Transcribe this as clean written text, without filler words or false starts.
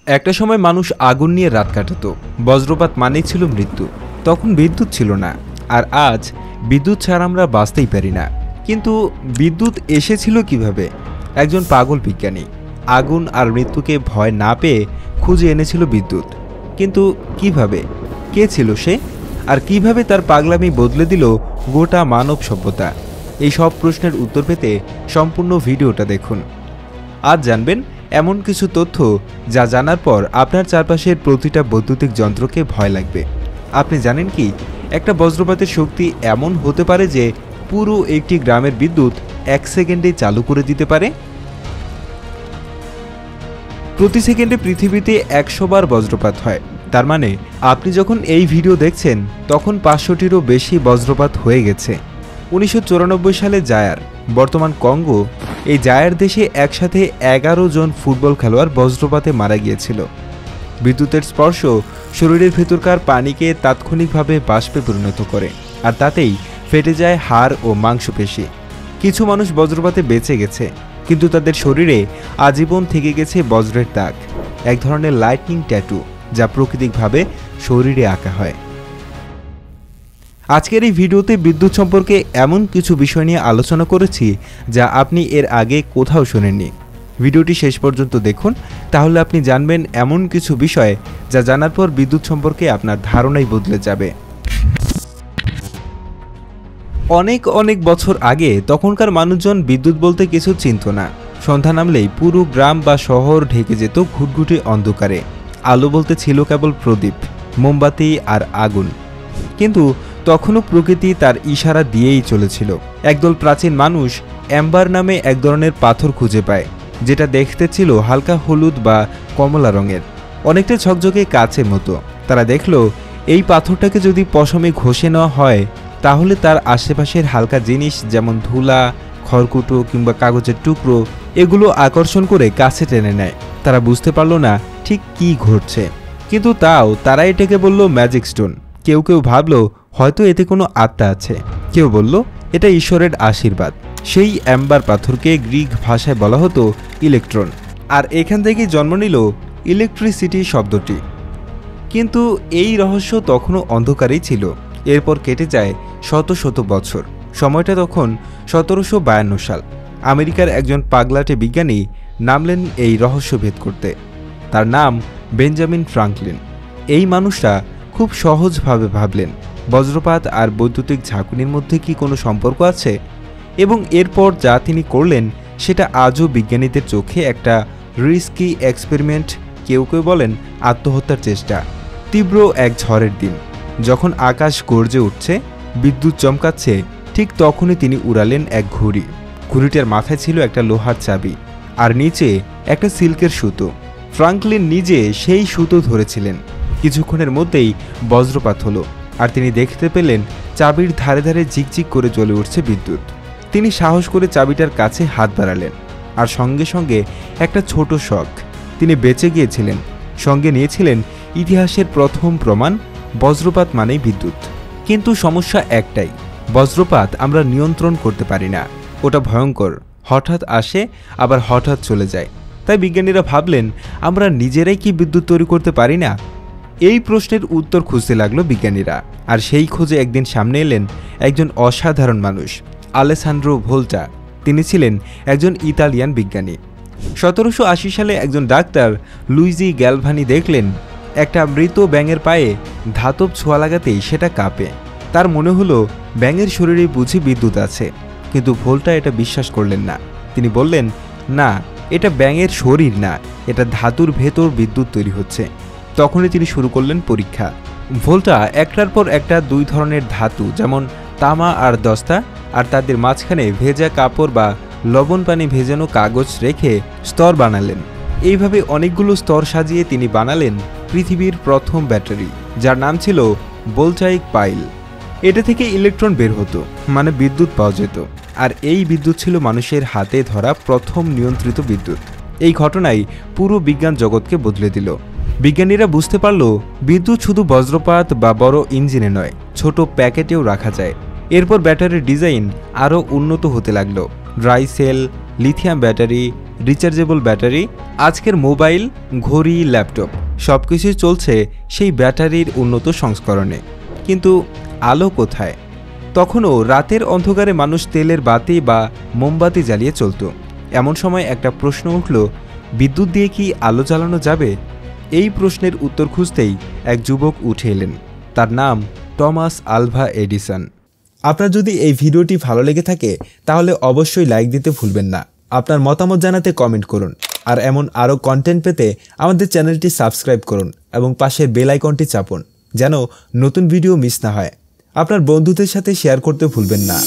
একটা সময় মানুষ আগুন নিয়ে রাত কাটাতো। বজ্রপাত মানেই ছিল মৃত্যু। তখন বিদ্যুৎ ছিল না, আর আজ বিদ্যুৎ ছাড়া আমরা বাঁচতেই পারি না। কিন্তু বিদ্যুৎ এসেছিল কিভাবে? একজন পাগল বিজ্ঞানী আগুন আর মৃত্যুকে ভয় না পেয়ে খুঁজে এনেছিল বিদ্যুৎ। কিন্তু কিভাবে? কে ছিল সে? আর কিভাবে তার পাগলামি বদলে দিল গোটা মানব সভ্যতা? এই সব প্রশ্নের উত্তর পেতে সম্পূর্ণ ভিডিওটা দেখুন। আজ জানবেন এমন কিছু তথ্য যা জানার পর আপনার চারপাশের প্রতিটা বৈদ্যুতিক যন্ত্রকে ভয় লাগবে। আপনি জানেন কি, একটা বজ্রপাতের শক্তি এমন হতে পারে যে পুরো একটি গ্রামের বিদ্যুৎ 1 সেকেন্ডে চালু করে দিতে পারে। প্রতি সেকেন্ডে পৃথিবীতে 100 বার বজ্রপাত হয়। তার মানে আপনি যখন এই ভিডিও দেখছেন তখন 500টিরও বেশি বজ্রপাত হয়ে গেছে। 1994 সালে জায়ার, বর্তমান কঙ্গো, এই জায়ার দেশে একসাথে 11 জন ফুটবল খেলোয়াড় বজ্রপাতে মারা গিয়েছিল। বিদ্যুতের স্পর্শ শরীরের ভেতরকার পানিকে তাৎক্ষণিকভাবে বাষ্পে পরিণত করে, আর তাতেই ফেটে যায় হাড় ও মাংসপেশি। কিছু মানুষ বজ্রপাতে বেঁচে গেছে, কিন্তু তাদের শরীরে আজীবন থেকে গেছে বজ্রের দাগ, এক ধরনের লাইটনিং ট্যাটু, যা প্রাকৃতিকভাবে শরীরে আঁকা হয়। আজকের এই ভিডিওতে বিদ্যুৎ সম্পর্কে এমন কিছু বিষয় নিয়ে আলোচনা করেছি যা আপনি এর আগে কোথাও শোনেননি। ভিডিওটি শেষ পর্যন্ত দেখুন, তাহলে আপনি জানবেন এমন কিছু বিষয় যা জানার পর বিদ্যুৎ সম্পর্কে আপনার ধারণাই বদলে যাবে। অনেক অনেক বছর আগে তখনকার মানুষজন বিদ্যুৎ বলতে কিছু চিনত না। সন্ধ্যা নামলেই পুরো গ্রাম বা শহর ঢেকে যেত ঘুটঘুটে অন্ধকারে। আলো বলতে ছিল কেবল প্রদীপ, মোমবাতি আর আগুন। কিন্তু তখনও প্রকৃতি তার ইশারা দিয়েই চলেছিল। একদল প্রাচীন মানুষ অ্যাম্বার নামে এক ধরনের পাথর খুঁজে পায়, যেটা দেখতে ছিল হালকা হলুদ বা কমলা রঙের, অনেকটা ঝকঝকে কাচের মতো। তারা দেখল এই পাথরটাকে যদি পশমে ঘষে নেওয়া হয় তাহলে তার আশেপাশের হালকা জিনিস যেমন ধুলা, খড়কুটো কিংবা কাগজের টুকরো, এগুলো আকর্ষণ করে কাছে টেনে নেয়। তারা বুঝতে পারল না ঠিক কি ঘটছে, কিন্তু তাও তারা এটাকে বলল ম্যাজিক স্টোন। কেউ কেউ ভাবল হয়তো এতে কোনো আত্মা আছে, কেউ বলল এটা ঈশ্বরের আশীর্বাদ। সেই অ্যাম্বার পাথরকে গ্রিক ভাষায় বলা হতো ইলেকট্রন, আর এখান থেকেই জন্ম নিল ইলেকট্রিসিটি শব্দটি। কিন্তু এই রহস্য তখনও অন্ধকারেই ছিল। এরপর কেটে যায় শত শত বছর। সময়টা তখন 1752 সাল। আমেরিকার একজন পাগলাটে বিজ্ঞানী নামলেন এই রহস্য ভেদ করতে। তার নাম বেঞ্জামিন ফ্রাঙ্কলিন। এই মানুষটা খুব সহজভাবে ভাবলেন বজ্রপাত আর বৈদ্যুতিক ঝাঁকুনির মধ্যে কি কোনো সম্পর্ক আছে, এবং এরপর যা তিনি করলেন সেটা আজও বিজ্ঞানীদের চোখে একটা রিস্কি এক্সপেরিমেন্ট, কেউ কেউ বলেন আত্মহত্যার চেষ্টা। তীব্র এক ঝড়ের দিন, যখন আকাশ গর্জে উঠছে, বিদ্যুৎ চমকাচ্ছে, ঠিক তখনই তিনি উড়ালেন এক ঘুড়ি। ঘুড়িটার মাথায় ছিল একটা লোহার চাবি, আর নিচে একটা সিল্কের সুতো। ফ্রাঙ্কলিন নিজে সেই সুতো ধরেছিলেন। কিছুক্ষণের মধ্যেই বজ্রপাত হলো, আর তিনি দেখতে পেলেন চাবির ধারে ধারে ঝিকঝিক করে জ্বলে উঠছে বিদ্যুৎ। তিনি সাহস করে চাবিটার কাছে হাত বাড়ালেন, আর সঙ্গে সঙ্গে একটা ছোট শক। তিনি বেঁচে গিয়েছিলেন, সঙ্গে নিয়েছিলেন ইতিহাসের প্রথম প্রমাণ, বজ্রপাত মানেই বিদ্যুৎ। কিন্তু সমস্যা একটাই, বজ্রপাত আমরা নিয়ন্ত্রণ করতে পারি না। ওটা ভয়ঙ্কর, হঠাৎ আসে আবার হঠাৎ চলে যায়। তাই বিজ্ঞানীরা ভাবলেন আমরা নিজেরাই কি বিদ্যুৎ তৈরি করতে পারি না? এই প্রশ্নের উত্তর খুঁজতে লাগলো বিজ্ঞানীরা, আর সেই খোঁজে একদিন সামনে এলেন একজন অসাধারণ মানুষ, আলেসান্দ্রো ভোল্টা। তিনি ছিলেন একজন ইতালিয়ান বিজ্ঞানী। 1780 সালে একজন ডাক্তার লুইজি গ্যালভানি দেখলেন একটা মৃত ব্যাঙের পায়ে ধাতব ছোঁয়া লাগাতেই সেটা কাঁপে। তার মনে হলো ব্যাঙের শরীরে বুঝি বিদ্যুৎ আছে, কিন্তু ভোল্টা এটা বিশ্বাস করলেন না। তিনি বললেন, না, এটা ব্যাঙের শরীর না, এটা ধাতুর ভেতর বিদ্যুৎ তৈরি হচ্ছে। তখনই তিনি শুরু করলেন পরীক্ষা। ভোল্টা একটার পর একটা 2 ধরনের ধাতু, যেমন তামা আর দস্তা, আর তাদের মাঝখানে ভেজা কাপড় বা লবণ পানি ভেজানো কাগজ রেখে স্তর বানালেন। এইভাবে অনেকগুলো স্তর সাজিয়ে তিনি বানালেন পৃথিবীর প্রথম ব্যাটারি, যার নাম ছিল বোলচাইক পাইল। এটা থেকে ইলেকট্রন বের হতো, মানে বিদ্যুৎ পাওয়া যেত। আর এই বিদ্যুৎ ছিল মানুষের হাতে ধরা প্রথম নিয়ন্ত্রিত বিদ্যুৎ। এই ঘটনাই পুরো বিজ্ঞান জগৎকে বদলে দিল। বিজ্ঞানীরা বুঝতে পারল বিদ্যুৎ শুধু বজ্রপাত বা বড় ইঞ্জিনে নয়, ছোট প্যাকেটেও রাখা যায়। এরপর ব্যাটারির ডিজাইন আরও উন্নত হতে লাগলো। Dry sell, lithium battery, rechargeable battery, আজকের মোবাইল, ঘড়ি, ল্যাপটপ সবকিছুই চলছে সেই ব্যাটারির উন্নত সংস্করণে। কিন্তু আলো কোথায়? তখনও রাতের অন্ধকারে মানুষ তেলের বাতি বা মোমবাতি জ্বালিয়ে চলত। এমন সময় একটা প্রশ্ন উঠল, বিদ্যুৎ দিয়ে কি আলো জ্বালানো যাবে? এই প্রশ্নের উত্তর খুঁজতেই এক যুবক উঠে এলেন। তার নাম টমাস আলভা এডিসন। আপনার যদি এই ভিডিওটি ভালো লেগে থাকে তাহলে অবশ্যই লাইক দিতে ভুলবেন না। আপনার মতামত জানাতে কমেন্ট করুন। আর এমন আরও কন্টেন্ট পেতে আমাদের চ্যানেলটি সাবস্ক্রাইব করুন এবং পাশের বেল আইকনটি চাপুন যেন নতুন ভিডিও মিস না হয়। আপনার বন্ধুদের সাথে শেয়ার করতে ভুলবেন না।